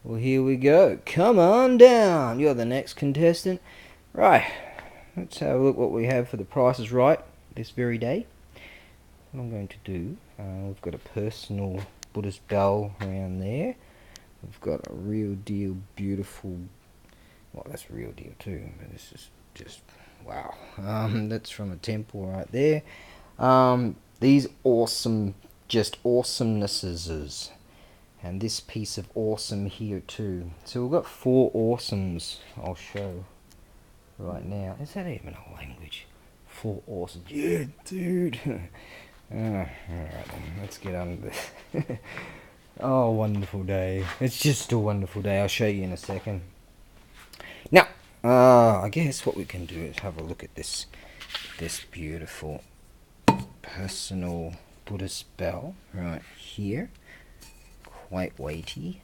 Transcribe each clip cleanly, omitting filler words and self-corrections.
Well, here we go. Come on down. You're the next contestant. Right. Let's have a look what we have for the Price is Right this very day. What I'm going to do, we've got a personal Buddhist bell around there. We've got a real deal beautiful, well, that's real deal too, but this is just, wow. That's from a temple right there. These awesome, just awesomenesses. And this piece of awesome here too. So we've got 4 awesomes I'll show right now. Is that even a language? 4 awesome. Yeah, dude. Alright then, let's get on this. Oh, wonderful day. It's just a wonderful day. I'll show you in a second. Now, I guess what we can do is have a look at this beautiful personal Buddhist bell right here. Quite weighty.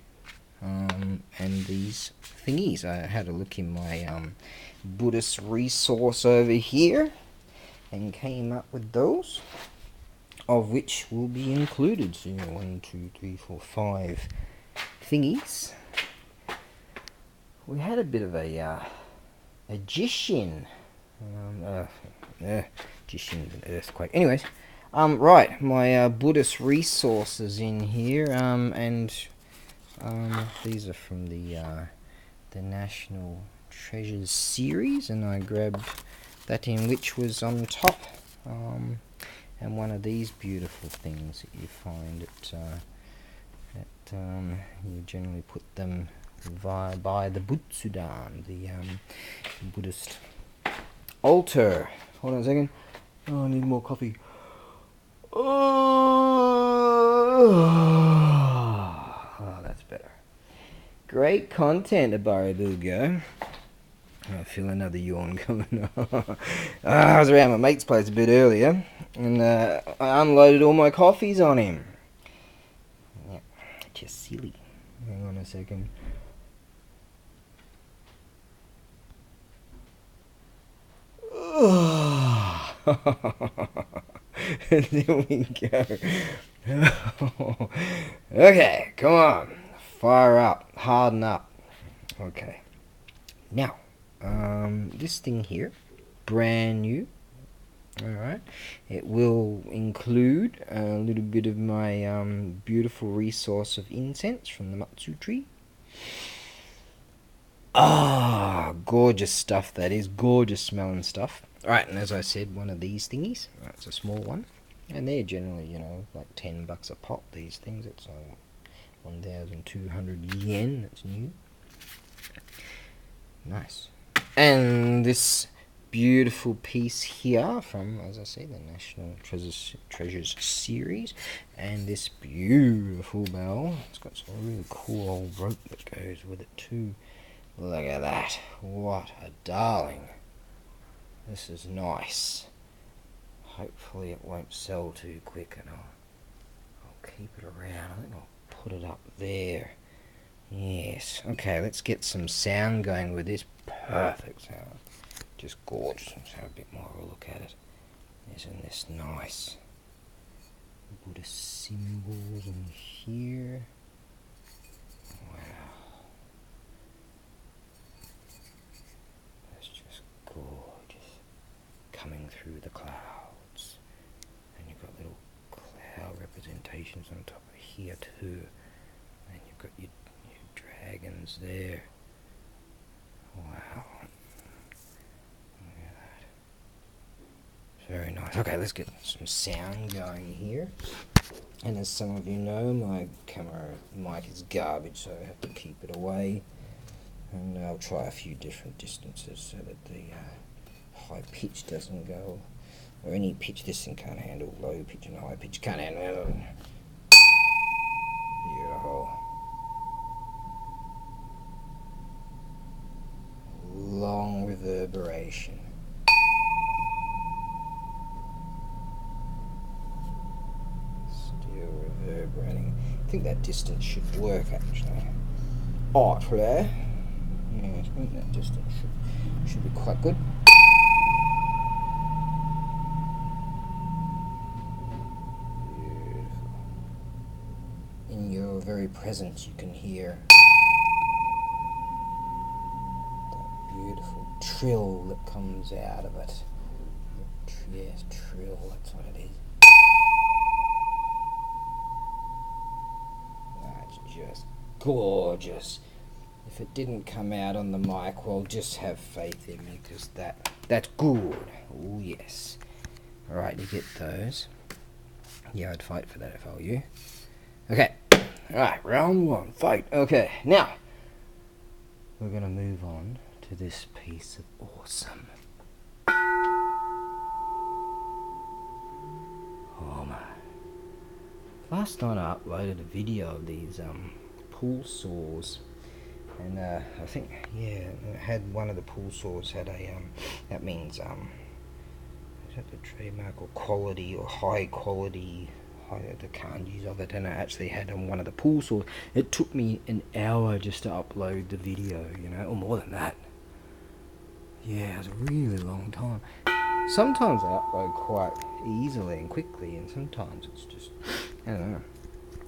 And these thingies. I had a look in my Buddhist resource over here and came up with those, of which will be included. So 1, 2, 3, 4, 5 thingies. We had a bit of a Jishin. Jishin, an earthquake. Anyways, right, my Buddhist resources in here, and these are from the National Treasures series, and I grabbed that in which was on top, and one of these beautiful things that you find you generally put them by the Butsudan, the Buddhist altar. Hold on a second. Oh, I need more coffee. Oh, that's better. Great content, ABAREBUGYO. I feel another yawn coming up. I was around my mate's place a bit earlier, and I unloaded all my coffees on him. Yeah, just silly. Hang on a second. There we go. Okay, come on. Fire up. Harden up. Okay. Now, this thing here, brand new. Alright. It will include a little bit of my beautiful resource of incense from the Matsu tree. Ah, gorgeous stuff that is. Gorgeous smelling stuff. Alright, and as I said, one of these thingies. Right, it's a small one. And they're generally, like $10 a pop, these things. It's 1,200 yen. That's new. Nice. And this beautiful piece here from, as I say, the National Treasures series. And this beautiful bell. It's got some really cool old rope that goes with it too. Look at that. What a darling. This is nice. Hopefully it won't sell too quick, and I'll keep it around. I think I'll put it up there. Yes. Okay, let's get some sound going with this. Perfect sound. Just gorgeous. Let's have a bit more of a look at it. Isn't this nice? Buddhist symbols in here. Wow. That's just gorgeous. Coming through the clouds. And you've got little cloud representations on top of here too. And you've got your dragons there. Wow. Look at that. Very nice. Okay, let's get some sound going here. And as some of you know, my camera mic is garbage, so I have to keep it away. And I'll try a few different distances so that the high pitch doesn't go, or any pitch this thing can't handle. Low pitch and high pitch can't handle it. Beautiful. Long reverberation. Still reverberating. I think that distance should work actually. Actually, yeah, I think that distance should be quite good. Beautiful. In your very presence, you can hear beautiful trill that comes out of it. Yes, trill, that's what it is. That's just gorgeous. If it didn't come out on the mic, well, just have faith in me, because that's good. Oh yes. Alright, you get those. Yeah, I'd fight for that if I were you. Okay. Alright, round one, fight. Okay, now we're gonna move on to this piece of awesome. Oh my. Last night I uploaded a video of these pool saws. And I think, yeah, it had one of the pool saws had a, that means, is that the trademark or quality or high quality, the kanjis of it, and I actually had on one of the pool saws. It took me an hour just to upload the video, you know, or more than that. Yeah, it was a really long time. Sometimes I upload quite easily and quickly, and sometimes it's just, I don't know,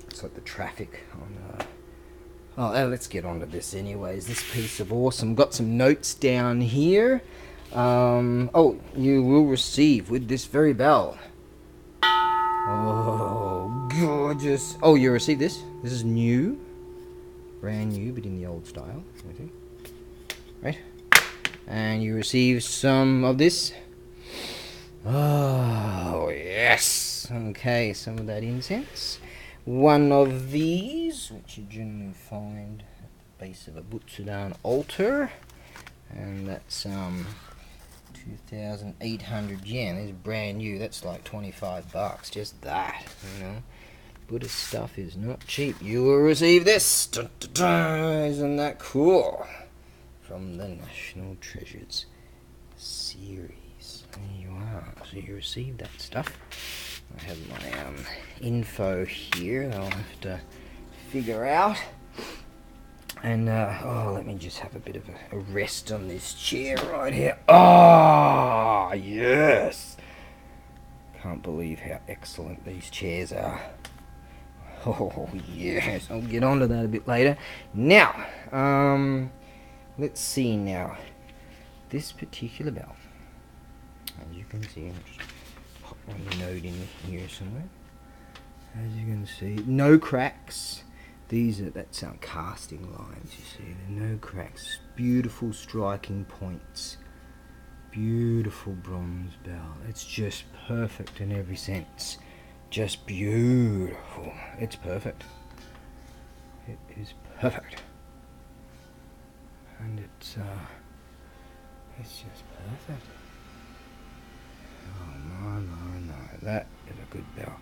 it's like the traffic on, oh, let's get on to this anyways. This piece of awesome. Got some notes down here. Oh, you will receive with this very bell. Oh, gorgeous. Oh, you received this. This is new. Brand new, but in the old style. Right? And you receive some of this. Oh, yes. Okay, some of that incense. One of these, which you generally find at the base of a Butsudan altar, and that's 2,800 yen. It's brand new. That's like 25 bucks. Just that, you know. Buddhist stuff is not cheap. You will receive this. Dun, dun, dun. Isn't that cool? From the National Treasures series. There you are. So you received that stuff. I have my info here that I'll have to figure out. And, oh, let me just have a bit of a rest on this chair right here. Ah, yes! Can't believe how excellent these chairs are. Oh, yes. I'll get onto that a bit later. Now, let's see now. This particular bell, as you can see, on the note in here somewhere. As you can see, no cracks. That's our casting lines, you see. There are no cracks. Beautiful striking points. Beautiful bronze bell. It's just perfect in every sense. Just beautiful. It's perfect. It is perfect. And it's just perfect. Oh my, that is a good bell.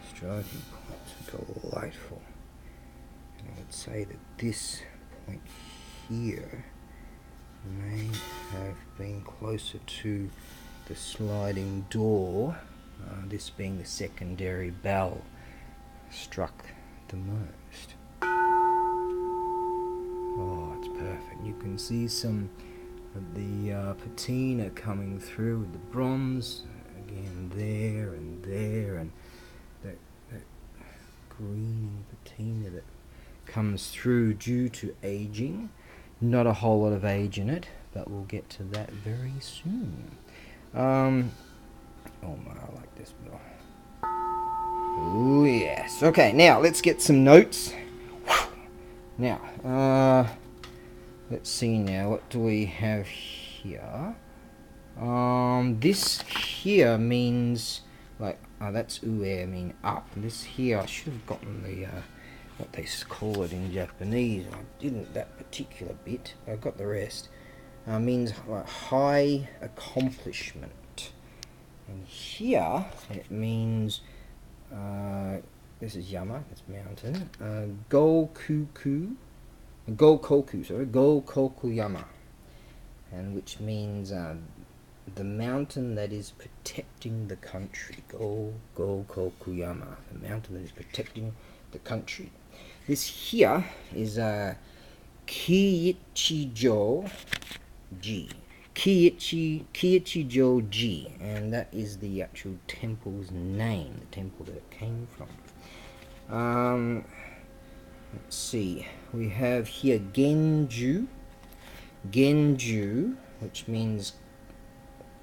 Striking points are delightful. And I would say that this point here may have been closer to the sliding door, this being the secondary bell, struck the most. Oh, it's perfect. You can see some of the patina coming through with the bronze, again there, and that green patina that comes through due to aging. Not a whole lot of age in it, but we'll get to that very soon. Oh my, I like this bell. Oh yes. Okay, now let's get some notes. Now, let's see now, what do we have here? This here means, like, that's ue, I mean up. This here, I should have gotten the, what they call it in Japanese. I didn't that particular bit, I got the rest. Means like high accomplishment. And here, it means, this is Yama, that's mountain. Gokoku, sorry, Gokoku Yama. And which means, the mountain that is protecting the country. Gokoku Yama, the mountain that is protecting the country. This here is Kiichijo Ji. Kiichijo Ji, and that is the actual temple's name, the temple that it came from. Let's see, we have here Genju, Genju, which means,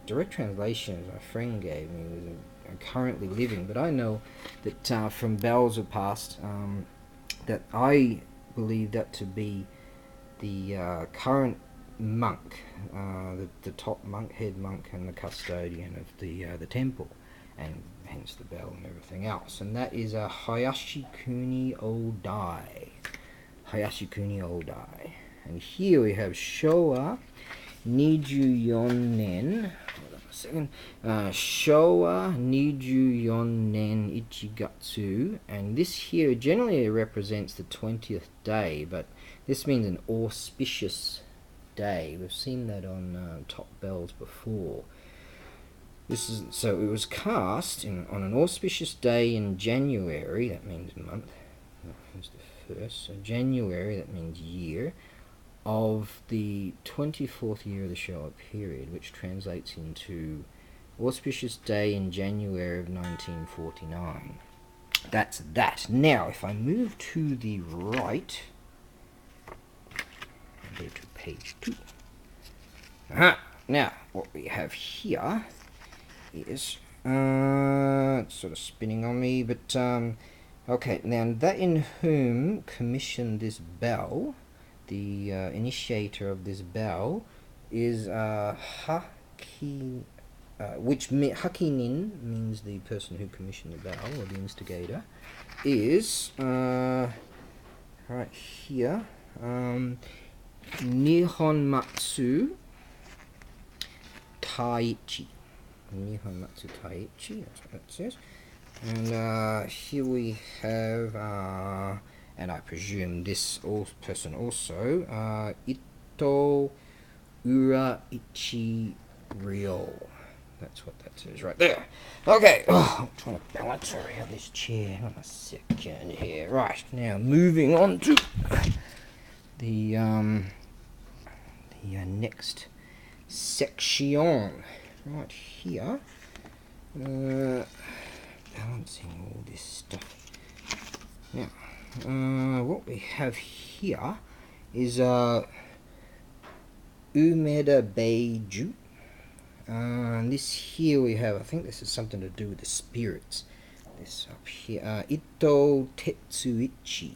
direct translation as my friend gave me, was currently living, but I know that from bells of past, that I believe that to be the current monk, the top monk, head monk, and the custodian of the temple, and hence the bell and everything else. And that is a Hayashikuni Odai. Hayashikuni Odai. And here we have Showa Nijuyonen. Hold on a second. Showa Nijuyonen Ichigatsu. And this here generally represents the 20th day, but this means an auspicious day. We've seen that on top bells before. So it was cast on an auspicious day in January. That means month. That means the first. So January, that means year, of the 24th year of the Showa period, which translates into auspicious day in January of 1949. That's that. Now, if I move to the right, go to page 2. Now, what we have here is, it's sort of spinning on me, but, okay, now that in whom commissioned this bell, the initiator of this bell, is Haki, Hakinin means the person who commissioned the bell, or the instigator, is, right here, Nihonmatsu Taichi. Nihonmatsu Taichi, that's what that says. And here we have, and I presume this person also, Ito Uraichi Ryo. That's what that says right there. Okay, I'm trying to balance around this chair. Hold on a second here. Right, now moving on to the next section. Right here. Balancing all this stuff. Now, what we have here is Umeda Beiju. And this here we have, I think this is something to do with the spirits. This up here, Ito Tetsuichi.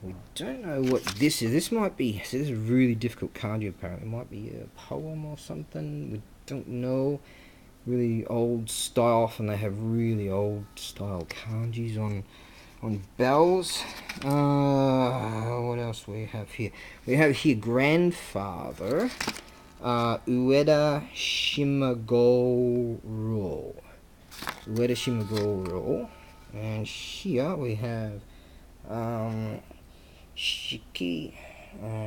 We don't know what this is. This might be, so this is a really difficult kanji apparently. It might be a poem or something. We don't know. Really old style. Often they have really old style kanjis on bells. What else do we have here? We have here grandfather, Ueda Shimagoro. Ueda Shimagoro. And here we have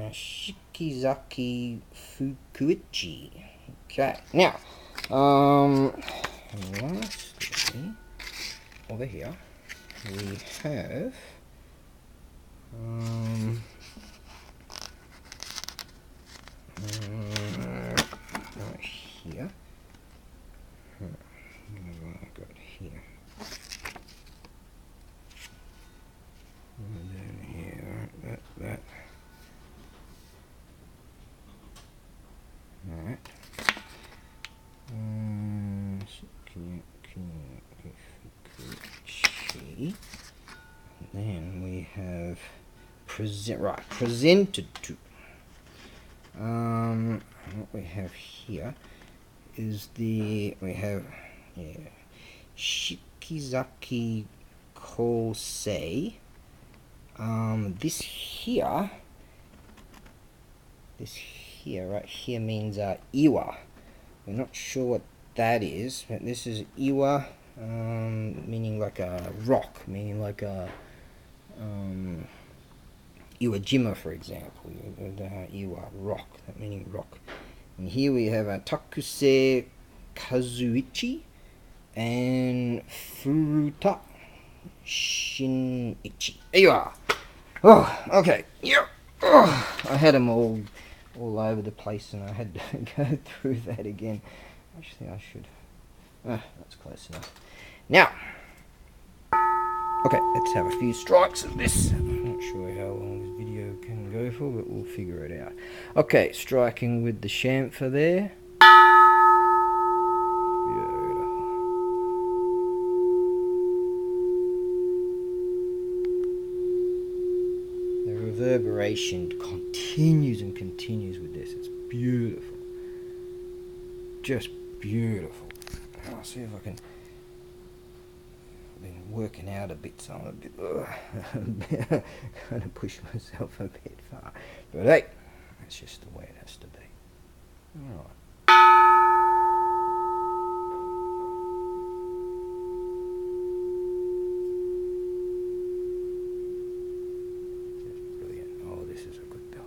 Shikizaki Fukuichi. Okay, now, lastly, over here, we have, right here, what have I got here? And then here, that. Alright. And then we have presented to. What we have here is we have Shikizaki Kosei. This here right here means Iwa. We're not sure what that is, but this is Iwa, meaning like a rock, meaning like a Iwajima, for example. Iwa, rock, that meaning rock. And here we have Takusei Kazuichi and Furuta Shinichi. There you are. Oh, okay. Yeah. Oh, I had them all over the place, and I had to go through that again. Actually, I should. That's close enough. Now, okay, let's have a few strikes of this. I'm not sure how long this video can go for, but we'll figure it out. Okay, striking with the chamfer there. Beautiful. The reverberation continues and continues with this. It's beautiful. Just beautiful. I'll see if I can. I've been working out a bit, so I'm a bit. Going to push myself a bit far. But hey, that's just the way it has to be. Alright. Just brilliant. Oh, this is a good bell.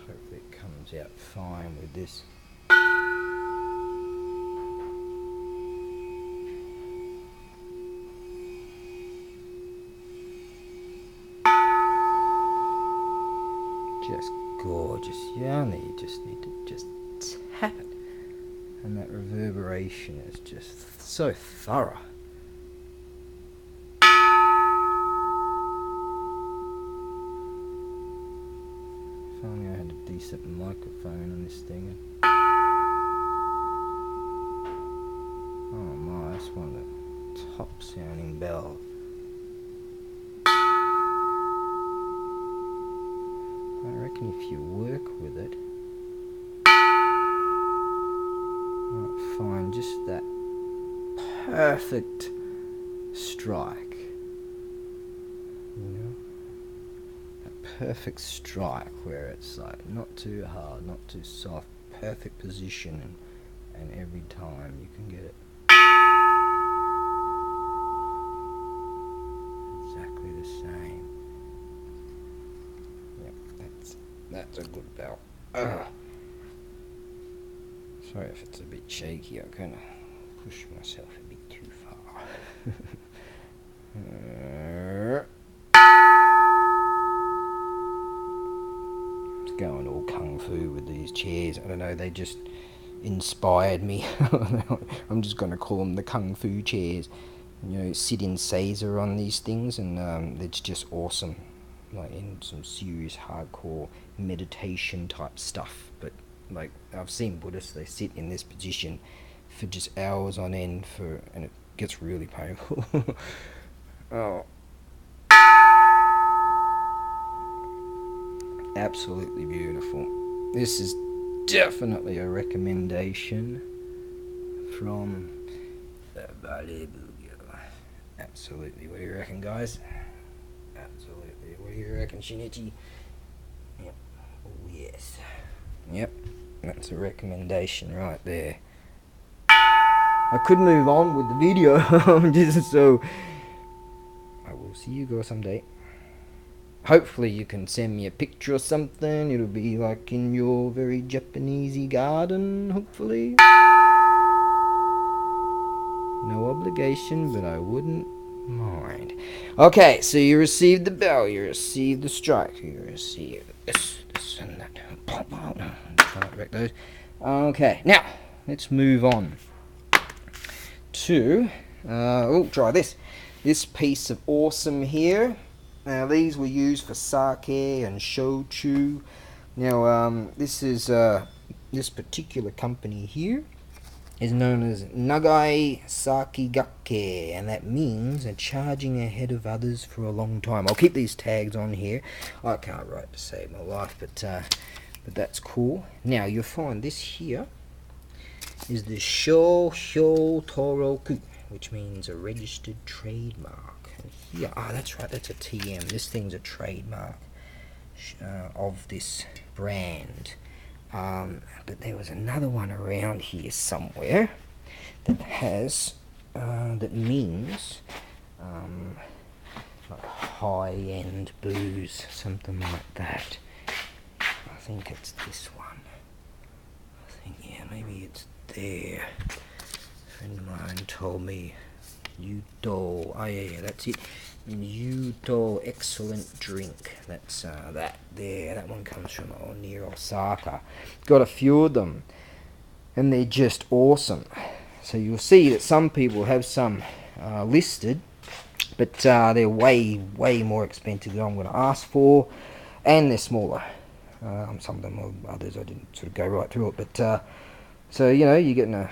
Hopefully it comes out fine with this. Just gorgeous. You only just need to just tap it, and that reverberation is just so thorough. If only I had a decent microphone on this thing. Oh my, that's one of the top sounding bells. I reckon if you work with it, you might find just that perfect strike. You know? That perfect strike where it's like not too hard, not too soft, perfect position, and every time you can get it exactly the same. That's a good bell. Sorry if it's a bit shaky, I'm gonna push myself a bit too far. It's going all kung fu with these chairs. I don't know, they just inspired me. I'm just gonna call them the kung fu chairs. You know, sit in Caesar on these things, and it's just awesome. Like in some serious hardcore meditation type stuff. But like I've seen Buddhists, they sit in this position for just hours on end and it gets really painful. Oh, absolutely beautiful. This is definitely a recommendation from ABAREBUGYO. Absolutely. What do you reckon, guys? Absolutely. What do you reckon, Shinichi? Yep. Oh, yes. Yep. That's a recommendation right there. I could move on with the video, just so I will see you guys someday. Hopefully you can send me a picture or something. It'll be like in your very Japanesey garden, hopefully. No obligation, but I wouldn't mind. Okay, so you received the bell, you received the strike, you received this and that. Try not to wreck those. Okay, now let's move on to try this piece of awesome here. Now these were used for sake and shochu. Now this is this particular company here is known as Nagai Sakigake, and that means charging ahead of others for a long time. I'll keep these tags on here. I can't write to save my life, but that's cool. Now you'll find this here is the Shouhyo Toroku, which means a registered trademark. And here, that's right, that's a TM. This thing's a trademark of this brand. But there was another one around here somewhere that has that means like high-end booze, something like that. I think it's this one. I think, yeah, maybe it's there. A friend of mine told me, oh yeah, that's it. Yuto, excellent drink. That's that there. That one comes from near Osaka. Got a few of them, and they're just awesome. So you'll see that some people have some listed, but they're way more expensive than I'm going to ask for, and they're smaller. Some of them are others I didn't sort of go right through it, but so you know, you're getting a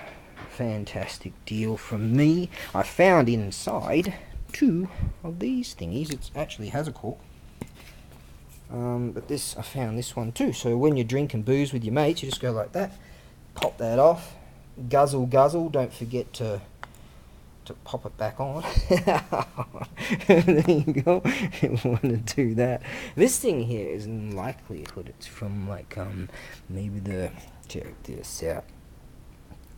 fantastic deal from me. I found inside 2 of these thingies. It actually has a cork, but I found this one too. So when you're drinking booze with your mates, you just go like that, pop that off, guzzle. Don't forget to pop it back on. There you go. You want to do that. This thing here is in likelihood it's from like maybe the, check this out.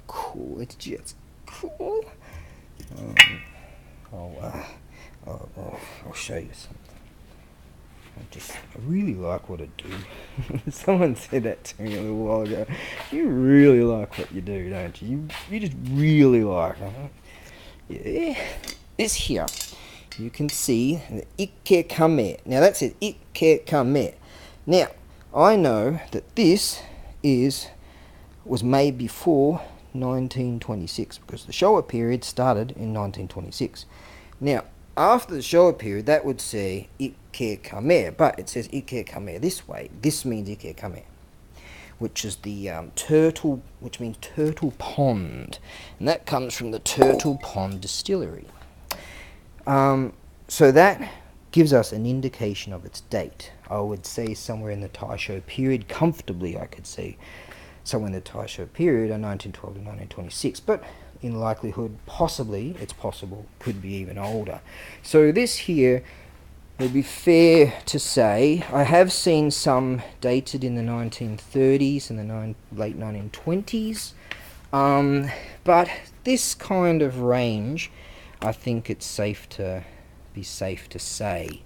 Cool. It's just cool. I'll show you something. I really like what I do. Someone said that to me a little while ago. You really like what you do, don't you? You just really like it. Yeah. This here, you can see the Ikke Kame. Now that says Ikke Kame. Now, I know that this was made before 1926 because the Showa period started in 1926. Now, after the Showa period, that would say Ikke Kame, but it says Ikke Kame this way. This means Ikke Kame, which is the turtle, which means turtle pond, and that comes from the Turtle Pond Distillery. So that gives us an indication of its date. I would say somewhere in the Taisho period, comfortably I could say somewhere in the Taisho period, 1912 to 1926, but in likelihood, possibly, it's possible, could be even older. So this here, it'd be fair to say, I have seen some dated in the 1930s and the late 1920s, but this kind of range, I think it's safe to say.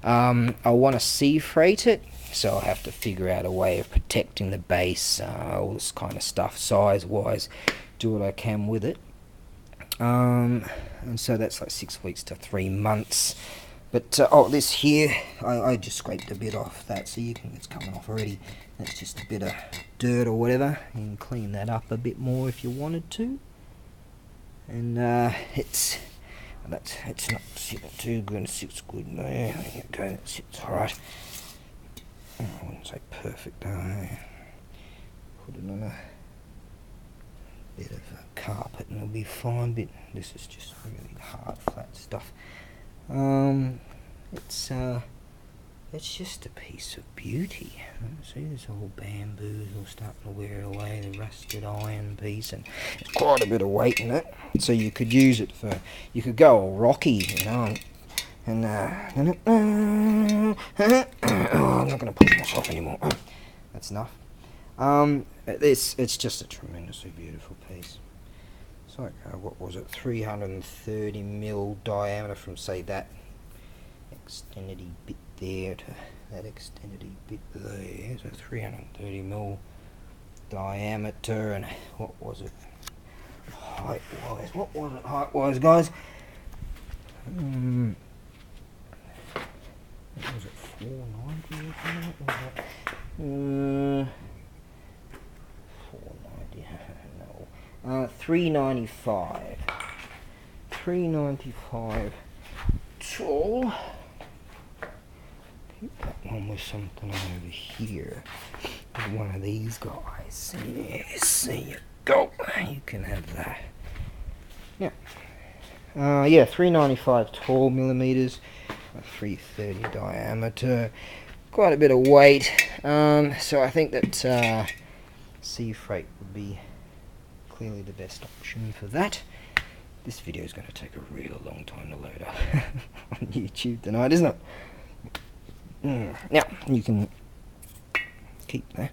I want to sea freight it, so I'll have to figure out a way of protecting the base, all this kind of stuff, size-wise, do what I can with it. And so that's like 6 weeks to 3 months. But, this here, I just scraped a bit off that, so you can, it's coming off already. That's just a bit of dirt or whatever. You can clean that up a bit more if you wanted to. And, it's not sitting too good, it sits good there. There you go, that sits alright. I wouldn't say perfect, no. Put it on a bit of a carpet and it'll be fine, but this is just really hard, flat stuff. It's just a piece of beauty. See, there's all bamboos all starting to wear away, the rusted iron piece, and there's quite a bit of weight in it. So you could use it for, you could go all rocky, you know, and I'm not going to push myself anymore. That's enough. It's just a tremendously beautiful piece. It's like, what was it, 330 mil diameter from, say, that extended bit there to that extended bit there. So 330 mil diameter, and what was it height-wise? What was it height-wise, guys? What was it, 490 or something? What was it? 490, no. 395. 395 tall. Keep that one with something over here. One of these guys. Yes, there you go. You can have that. Yeah. 395 tall millimeters. 330 diameter. Quite a bit of weight. So I think that sea freight would be clearly the best option for that. This video is going to take a real long time to load up on YouTube tonight, isn't it? Now, you can keep that.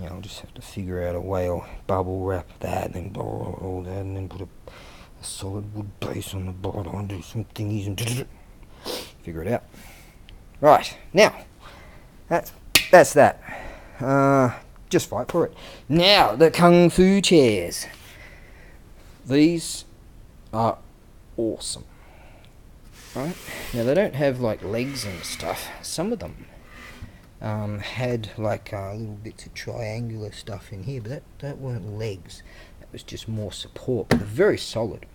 Yeah, I'll just have to figure out a way I'll bubble wrap that and then blow all that and then put a solid wood base on the bottom and do some thingies and figure it out. Right, now, that's that. Just fight for it. Now, the Kung Fu chairs. These are awesome. Right, now they don't have like legs and stuff. Some of them had like little bits of triangular stuff in here, but that weren't legs. That was just more support. But they're very solid.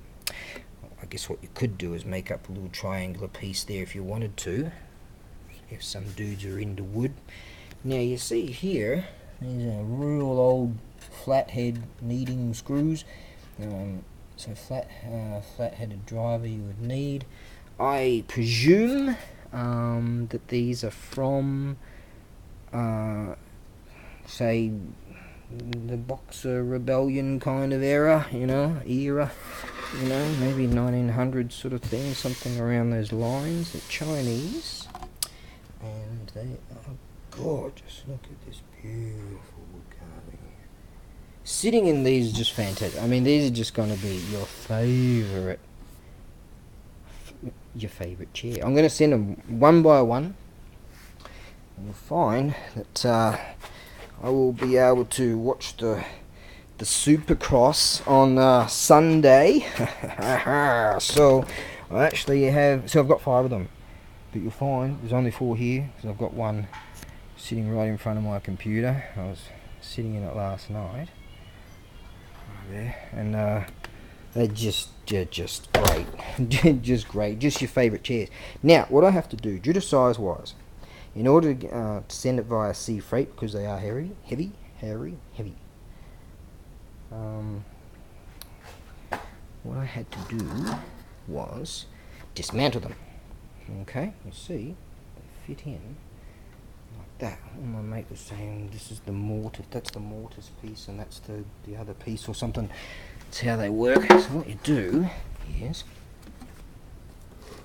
I guess what you could do is make up a little triangular piece there if you wanted to, if some dudes are into wood. Now you see here, these are real old flathead kneading screws. So flat-headed driver you would need. I presume that these are from, say, the Boxer Rebellion kind of era, maybe 1900 sort of thing, something around those lines. They're Chinese, and they are gorgeous. Look at this beautiful wood carving. Sitting in these is just fantastic. I mean, these are just going to be your favorite chair. I'm going to send them one by one. You'll find that I will be able to watch the Supercross on Sunday. So I actually have. So I've got 5 of them, but you'll find there's only 4 here. So I've got one sitting right in front of my computer. I was sitting in it last night. Right there, and they're just great. Just great. Just your favourite chairs. Now, what I have to do, due to size wise, in order to send it via sea freight, because they are heavy. What I had to do was dismantle them. Okay, you see, they fit in like that. I'm gonna make the same. This is the mortise. That's the mortise piece, and that's the other piece, or something. That's how they work. So what you do is,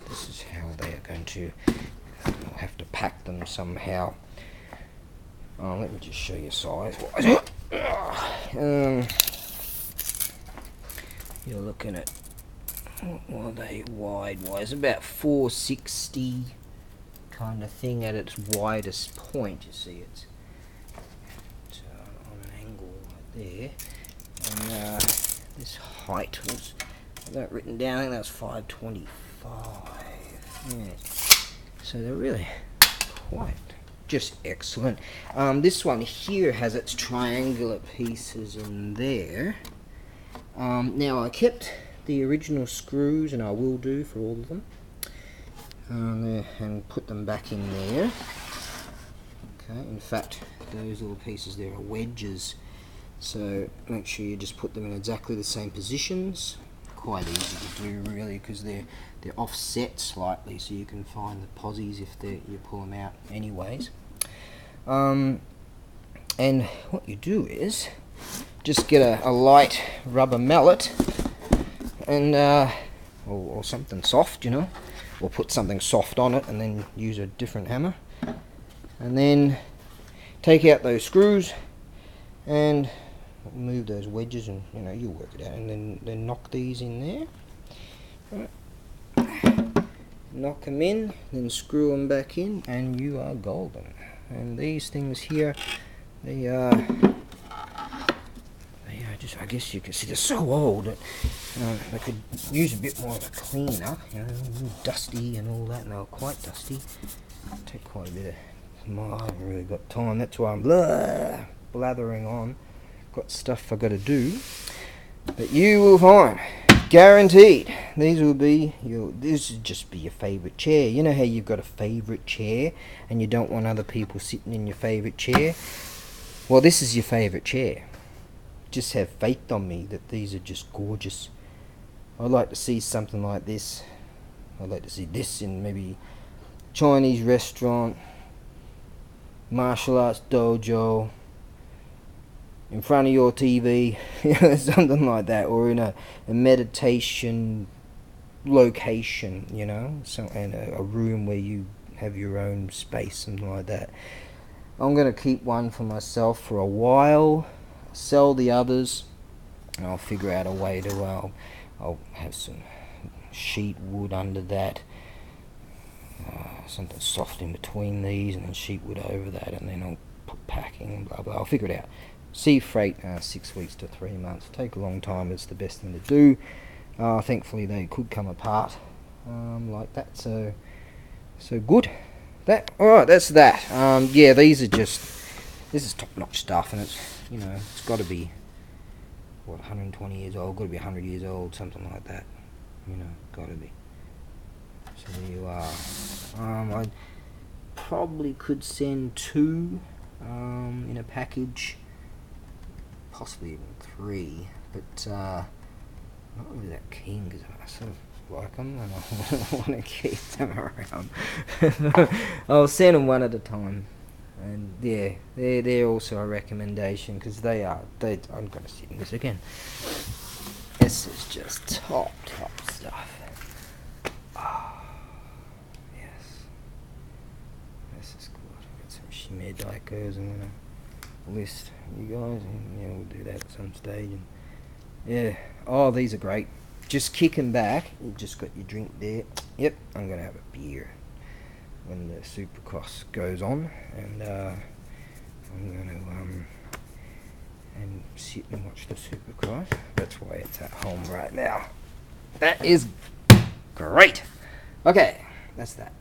this is how they are going to. I'll have to pack them somehow. Let me just show you size wise. You're looking at, what are they wide wise? About 460 kind of thing at its widest point. You see it's on an angle right there. And this height was, I got it written down, I think that's 525. Yes. So they're really quite just excellent. This one here has its triangular pieces in there. Now I kept the original screws, and I will do for all of them, and put them back in there. Okay, in fact those little pieces there are wedges, so make sure you just put them in exactly the same positions. Quite easy to do really, because they're offset slightly, so you can find the posies if you pull them out anyways. And what you do is just get a light rubber mallet, and or something soft, or put something soft on it, and then use a different hammer, and then take out those screws and move those wedges, and you'll work it out, and then knock these in there. Right. Knock them in, then screw them back in, and you are golden. And these things here, they are just, I guess you can see, they're so old that they could use a bit more of a clean up, dusty and all that, and they were quite dusty. Take quite a bit of, I haven't really got time, that's why I'm blathering on. Got stuff I got to do, but you will find, guaranteed, these will be this will just be your favorite chair. You know how you've got a favorite chair and you don't want other people sitting in your favorite chair? Well, this is your favorite chair. Just have faith on me that these are just gorgeous. I'd like to see something like this. I'd like to see this in maybe Chinese restaurant, martial arts dojo, in front of your TV, something like that, or in a meditation location, and a room where you have your own space, something like that. I'm going to keep one for myself for a while, sell the others, and I'll figure out a way to, I'll have some sheet wood under that, something soft in between these, and then sheet wood over that, and then I'll put packing and blah blah. I'll figure it out. Sea freight, 6 weeks to 3 months. Take a long time, it's the best thing to do. Thankfully they could come apart like that, so good. Alright, that's that. Yeah, these are just, this is top-notch stuff, and it's, you know, it's got to be, what, 120 years old, got to be 100 years old, something like that, you know, got to be. So there you are. I probably could send 2 in a package, possibly even 3, but I'm not really that keen because I sort of like them and I want to keep them around. I'll send them one at a time, and yeah, they're also a recommendation because I'm going to sit in this again. This is just top stuff. Oh, yes, this is good. I've got some Shimei Daikos I'm going to list you guys, and yeah, we'll do that at some stage. And yeah, oh, these are great. Just kicking back, you've just got your drink there. Yep, I'm going to have a beer when the Supercross goes on, and I'm going to and sit and watch the Supercross. That's why it's at home right now. That is great. Okay, that's that.